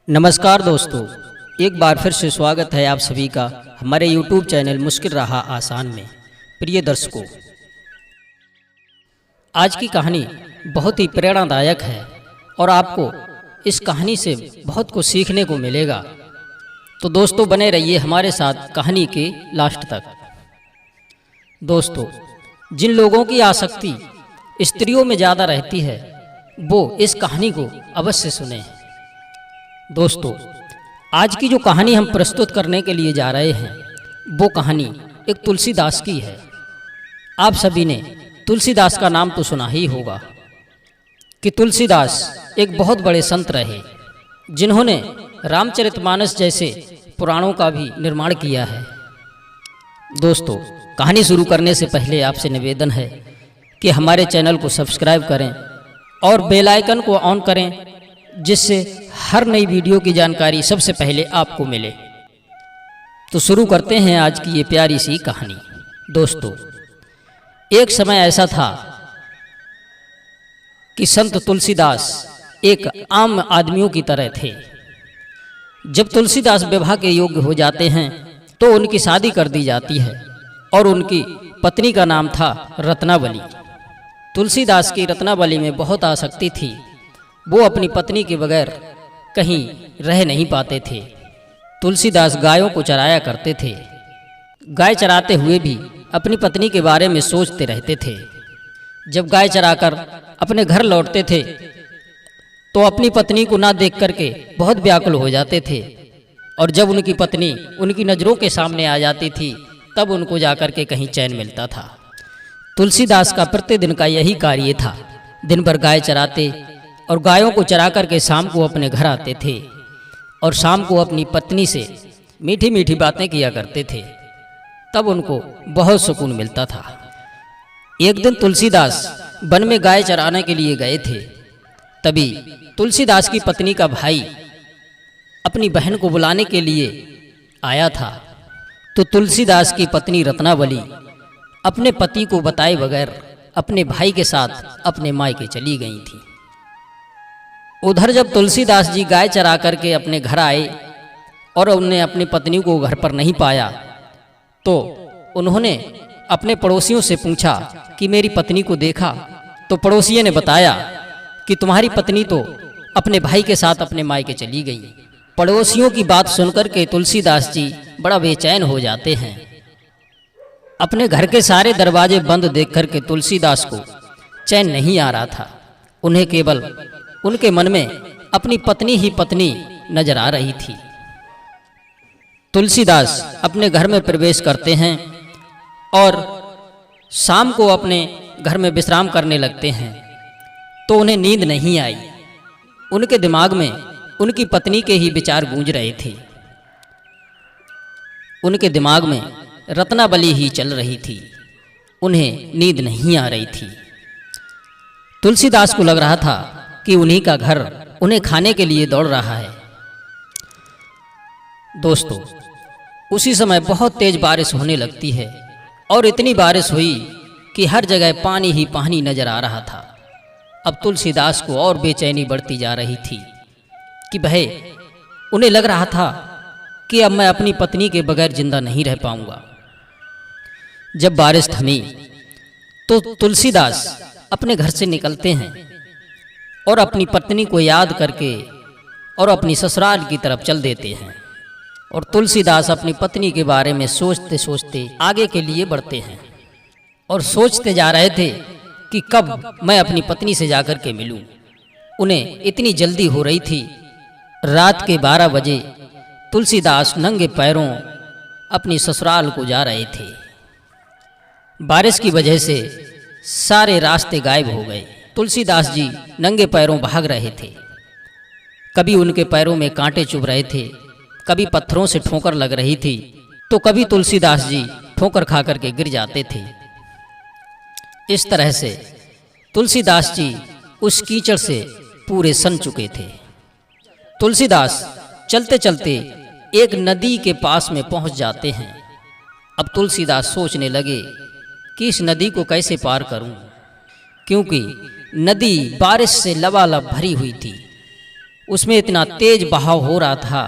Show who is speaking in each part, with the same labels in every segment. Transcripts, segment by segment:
Speaker 1: नमस्कार दोस्तों, एक बार फिर से स्वागत है आप सभी का हमारे YouTube चैनल मुश्किल रहा आसान में। प्रिय दर्शकों, आज की कहानी बहुत ही प्रेरणादायक है और आपको इस कहानी से बहुत कुछ सीखने को मिलेगा। तो दोस्तों बने रहिए हमारे साथ कहानी के लास्ट तक। दोस्तों, जिन लोगों की आसक्ति स्त्रियों में ज़्यादा रहती है वो इस कहानी को अवश्य सुने। दोस्तों, आज की जो कहानी हम प्रस्तुत करने के लिए जा रहे हैं वो कहानी एक तुलसीदास की है। आप सभी ने तुलसीदास का नाम तो सुना ही होगा कि तुलसीदास एक बहुत बड़े संत रहे जिन्होंने रामचरितमानस जैसे पुराणों का भी निर्माण किया है। दोस्तों, कहानी शुरू करने से पहले आपसे निवेदन है कि हमारे चैनल को सब्सक्राइब करें और बेल आइकन को ऑन करें जिससे हर नई वीडियो की जानकारी सबसे पहले आपको मिले। तो शुरू करते हैं आज की ये प्यारी सी कहानी। दोस्तों, एक समय ऐसा था कि संत तुलसीदास एक आम आदमियों की तरह थे। जब तुलसीदास विवाह के योग्य हो जाते हैं तो उनकी शादी कर दी जाती है और उनकी पत्नी का नाम था रत्नावली। तुलसीदास की रत्नावली में बहुत आसक्ति थी। वो अपनी पत्नी के बगैर कहीं रह नहीं पाते थे। तुलसीदास गायों को चराया करते थे। गाय चराते हुए भी अपनी पत्नी के बारे में सोचते रहते थे। जब गाय चराकर अपने घर लौटते थे तो अपनी पत्नी को ना देख करके बहुत व्याकुल हो जाते थे और जब उनकी पत्नी उनकी नज़रों के सामने आ जाती थी तब उनको जाकर के कहीं चैन मिलता था। तुलसीदास का प्रतिदिन का यही कार्य था। दिन भर गाय चराते और गायों को चरा करके शाम को अपने घर आते थे और शाम को अपनी पत्नी से मीठी मीठी बातें किया करते थे। तब उनको बहुत सुकून मिलता था। एक दिन तुलसीदास वन में गाय चराने के लिए गए थे। तभी तुलसीदास की पत्नी का भाई अपनी बहन को बुलाने के लिए आया था। तो तुलसीदास की पत्नी रत्नावली अपने पति को बताए बगैर अपने भाई के साथ अपने मायके चली गई थी। उधर जब तुलसीदास जी गाय चरा करके अपने घर आए और उन्होंने अपनी पत्नी को घर पर नहीं पाया तो उन्होंने अपने पड़ोसियों से पूछा कि मेरी पत्नी को देखा। तो पड़ोसियों ने बताया कि तुम्हारी पत्नी तो अपने भाई के साथ अपने मायके चली गई। पड़ोसियों की बात सुनकर के तुलसीदास जी बड़ा बेचैन हो जाते हैं। अपने घर के सारे दरवाजे बंद देख करके तुलसीदास को चैन नहीं आ रहा था। उन्हें केवल उनके मन में अपनी पत्नी ही पत्नी नजर आ रही थी। तुलसीदास अपने घर में प्रवेश करते हैं और शाम को अपने घर में विश्राम करने लगते हैं तो उन्हें नींद नहीं आई। उनके दिमाग में उनकी पत्नी के ही विचार गूंज रहे थे। उनके दिमाग में रत्नावली ही चल रही थी। उन्हें नींद नहीं आ रही थी। तुलसीदास को लग रहा था कि उन्हीं का घर उन्हें खाने के लिए दौड़ रहा है। दोस्तों, उसी समय बहुत तेज बारिश होने लगती है और इतनी बारिश हुई कि हर जगह पानी ही पानी नजर आ रहा था। अब तुलसीदास को और बेचैनी बढ़ती जा रही थी कि भाई उन्हें लग रहा था कि अब मैं अपनी पत्नी के बगैर जिंदा नहीं रह पाऊंगा। जब बारिश थमी तो तुलसीदास अपने घर से निकलते हैं और अपनी पत्नी को याद करके और अपनी ससुराल की तरफ चल देते हैं। और तुलसीदास अपनी पत्नी के बारे में सोचते सोचते आगे के लिए बढ़ते हैं और सोचते जा रहे थे कि कब मैं अपनी पत्नी से जाकर के मिलूं। उन्हें इतनी जल्दी हो रही थी। रात के 12 बजे तुलसीदास नंगे पैरों अपनी ससुराल को जा रहे थे। बारिश की वजह से सारे रास्ते गायब हो गए। तुलसीदास जी नंगे पैरों भाग रहे थे। कभी उनके पैरों में कांटे चुभ रहे थे, कभी पत्थरों से ठोकर लग रही थी तो कभी तुलसीदास जी ठोकर खा करके गिर जाते थे। इस तरह से तुलसीदास जी उस कीचड़ से पूरे सन चुके थे। तुलसीदास चलते चलते एक नदी के पास में पहुंच जाते हैं। अब तुलसीदास सोचने लगे कि इस नदी को कैसे पार करूं, क्योंकि नदी बारिश से लबालब भरी हुई थी। उसमें इतना तेज बहाव हो रहा था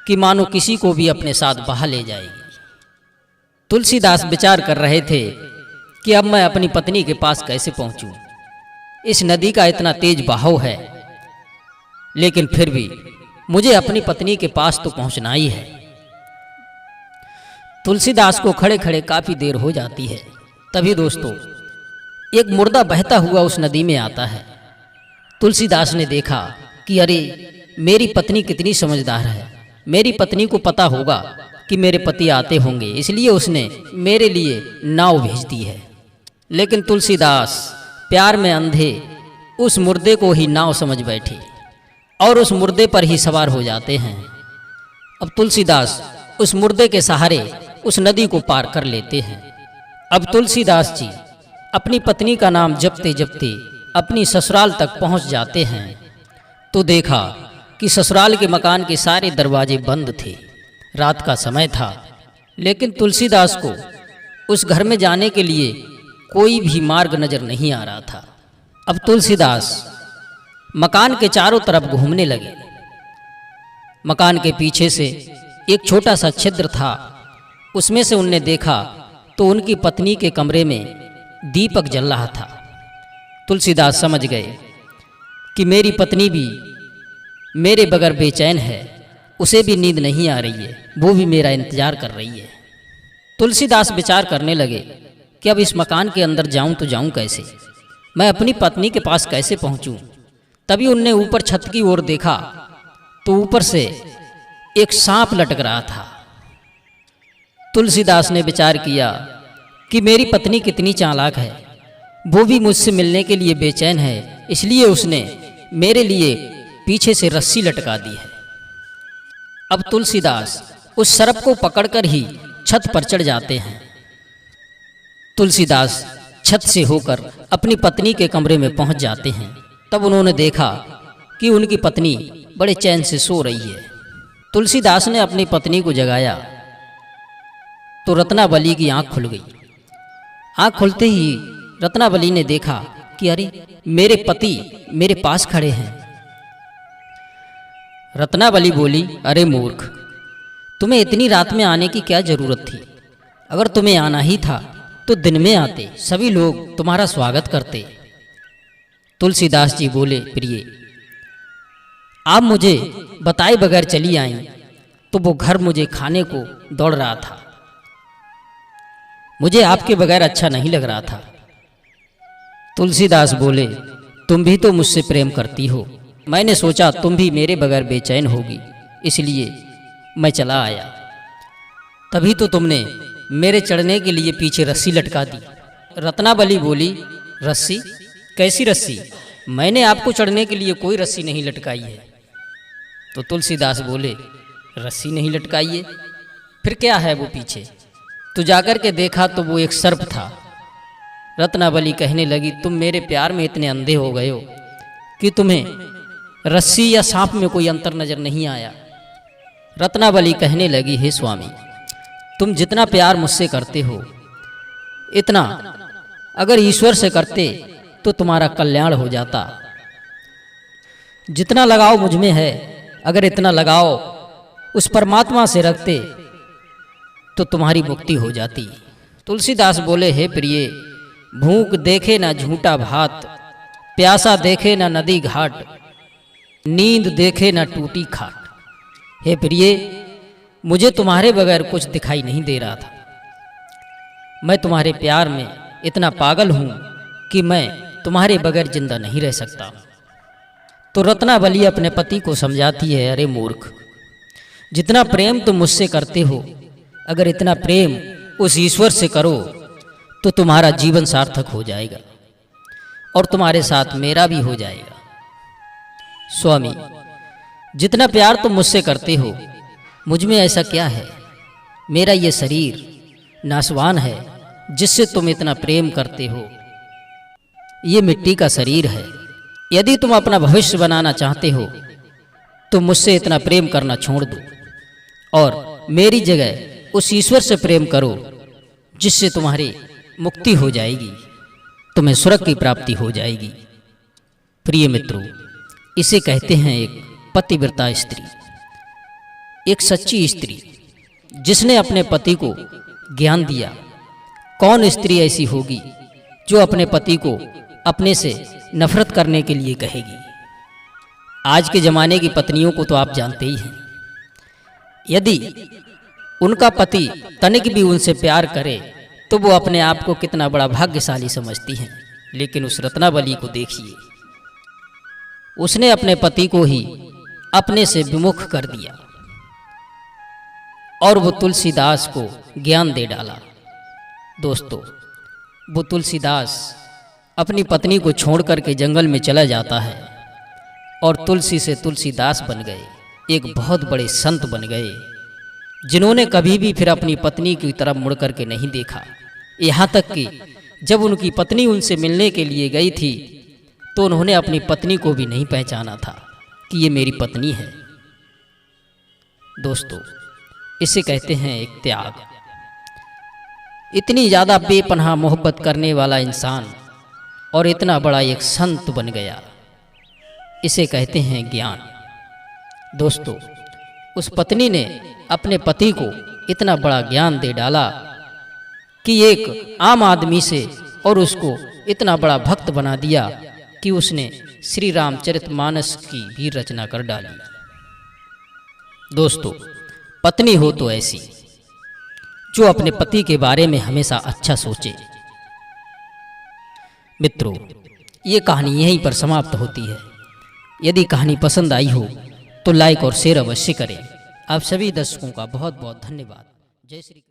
Speaker 1: कि मानो किसी को भी अपने साथ बहा ले जाएगी। तुलसीदास विचार कर रहे थे कि अब मैं अपनी पत्नी के पास कैसे पहुंचूं। इस नदी का इतना तेज बहाव है, लेकिन फिर भी मुझे अपनी पत्नी के पास तो पहुंचना ही है। तुलसीदास को खड़े खड़े काफी देर हो जाती है। तभी दोस्तों एक मुर्दा बहता हुआ उस नदी में आता है। तुलसीदास ने देखा कि अरे मेरी पत्नी कितनी समझदार है, मेरी पत्नी को पता होगा कि मेरे पति आते होंगे, इसलिए उसने मेरे लिए नाव भेज दी है। लेकिन तुलसीदास प्यार में अंधे उस मुर्दे को ही नाव समझ बैठे और उस मुर्दे पर ही सवार हो जाते हैं। अब तुलसीदास उस मुर्दे के सहारे उस नदी को पार कर लेते हैं। अब तुलसीदास जी अपनी पत्नी का नाम जपते जपते अपनी ससुराल तक पहुंच जाते हैं तो देखा कि ससुराल के मकान के सारे दरवाजे बंद थे। रात का समय था, लेकिन तुलसीदास को उस घर में जाने के लिए कोई भी मार्ग नजर नहीं आ रहा था। अब तुलसीदास मकान के चारों तरफ घूमने लगे। मकान के पीछे से एक छोटा सा छिद्र था, उसमें से उनने देखा तो उनकी पत्नी के कमरे में दीपक जल रहा था। तुलसीदास समझ गए कि मेरी पत्नी भी मेरे बगैर बेचैन है, उसे भी नींद नहीं आ रही है, वो भी मेरा इंतजार कर रही है। तुलसीदास विचार करने लगे कि अब इस मकान के अंदर जाऊं तो जाऊं कैसे, मैं अपनी पत्नी के पास कैसे पहुंचूं। तभी उनने ऊपर छत की ओर देखा तो ऊपर से एक सांप लटक रहा था। तुलसीदास ने विचार किया कि मेरी पत्नी कितनी चालाक है, वो भी मुझसे मिलने के लिए बेचैन है, इसलिए उसने मेरे लिए पीछे से रस्सी लटका दी है। अब तुलसीदास उस सर्प को पकड़कर ही छत पर चढ़ जाते हैं। तुलसीदास छत से होकर अपनी पत्नी के कमरे में पहुंच जाते हैं। तब उन्होंने देखा कि उनकी पत्नी बड़े चैन से सो रही है। तुलसीदास ने अपनी पत्नी को जगाया तो रत्नावली की आंख खुल गई। आंख खुलते ही रत्नावली ने देखा कि अरे मेरे पति मेरे पास खड़े हैं। रत्नावली बोली, अरे मूर्ख, तुम्हें इतनी रात में आने की क्या जरूरत थी? अगर तुम्हें आना ही था तो दिन में आते, सभी लोग तुम्हारा स्वागत करते। तुलसीदास जी बोले, प्रिय, आप मुझे बताए बगैर चली आई तो वो घर मुझे खाने को दौड़ रहा था, मुझे आपके बगैर अच्छा नहीं लग रहा था। तुलसीदास बोले, तुम भी तो मुझसे प्रेम करती हो, मैंने सोचा तुम भी मेरे बगैर बेचैन होगी, इसलिए मैं चला आया। तभी तो तुमने मेरे चढ़ने के लिए पीछे रस्सी लटका दी। रत्नावली बोली, रस्सी? कैसी रस्सी? मैंने आपको चढ़ने के लिए कोई रस्सी नहीं लटकाई है। तो तुलसीदास बोले, रस्सी नहीं लटकाई है, फिर क्या है वो पीछे? तो जाकर के देखा तो वो एक सर्प था। रत्नावली कहने लगी, तुम मेरे प्यार में इतने अंधे हो गए हो कि तुम्हें रस्सी या सांप में कोई अंतर नजर नहीं आया। रत्नावली कहने लगी, हे स्वामी, तुम जितना प्यार मुझसे करते हो, इतना अगर ईश्वर से करते तो तुम्हारा कल्याण हो जाता। जितना लगाव मुझ में है, अगर इतना लगाव उस परमात्मा से रखते तो तुम्हारी मुक्ति हो जाती। तुलसीदास बोले, हे प्रिय, भूख देखे ना झूठा भात, प्यासा देखे ना नदी घाट, नींद देखे ना टूटी खाट। हे प्रिय, मुझे तुम्हारे बगैर कुछ दिखाई नहीं दे रहा था। मैं तुम्हारे प्यार में इतना पागल हूं कि मैं तुम्हारे बगैर जिंदा नहीं रह सकता। तो रत्नावली अपने पति को समझाती है, अरे मूर्ख, जितना प्रेम तुम मुझसे करते हो, अगर इतना प्रेम उस ईश्वर से करो तो तुम्हारा जीवन सार्थक हो जाएगा और तुम्हारे साथ मेरा भी हो जाएगा। स्वामी, जितना प्यार तुम मुझसे करते हो, मुझ में ऐसा क्या है? मेरा ये शरीर नासवान है जिससे तुम इतना प्रेम करते हो, ये मिट्टी का शरीर है। यदि तुम अपना भविष्य बनाना चाहते हो तो मुझसे इतना प्रेम करना छोड़ दो और मेरी जगह उस ईश्वर से प्रेम करो जिससे तुम्हारी मुक्ति हो जाएगी, तुम्हें स्वर्ग की प्राप्ति हो जाएगी। प्रिय मित्रों, इसे कहते हैं एक पतिव्रता स्त्री, एक सच्ची स्त्री जिसने अपने पति को ज्ञान दिया। कौन स्त्री ऐसी होगी जो अपने पति को अपने से नफरत करने के लिए कहेगी? आज के ज़माने की पत्नियों को तो आप जानते ही हैं। यदि उनका पति तनिक भी उनसे प्यार करे तो वो अपने आप को कितना बड़ा भाग्यशाली समझती हैं। लेकिन उस रत्नावली को देखिए, उसने अपने पति को ही अपने से विमुख कर दिया और वो तुलसीदास को ज्ञान दे डाला। दोस्तों, वो तुलसीदास अपनी पत्नी को छोड़ करके जंगल में चला जाता है और तुलसी से तुलसीदास बन गए, एक बहुत बड़े संत बन गए, जिन्होंने कभी भी फिर अपनी पत्नी की तरफ मुड़ करके नहीं देखा। यहाँ तक कि जब उनकी पत्नी उनसे मिलने के लिए गई थी तो उन्होंने अपनी पत्नी को भी नहीं पहचाना था कि ये मेरी पत्नी है। दोस्तों, इसे कहते हैं एक त्याग। इतनी ज़्यादा बेपनाह मोहब्बत करने वाला इंसान और इतना बड़ा एक संत बन गया, इसे कहते हैं ज्ञान। दोस्तों, उस पत्नी ने अपने पति को इतना बड़ा ज्ञान दे डाला कि एक आम आदमी से और उसको इतना बड़ा भक्त बना दिया कि उसने श्री रामचरितमानस की भी रचना कर डाली। दोस्तों, पत्नी हो तो ऐसी जो अपने पति के बारे में हमेशा अच्छा सोचे। मित्रों, ये कहानी यहीं पर समाप्त होती है। यदि कहानी पसंद आई हो तो लाइक और शेयर अवश्य करें। आप सभी दर्शकों का बहुत बहुत धन्यवाद। जय श्री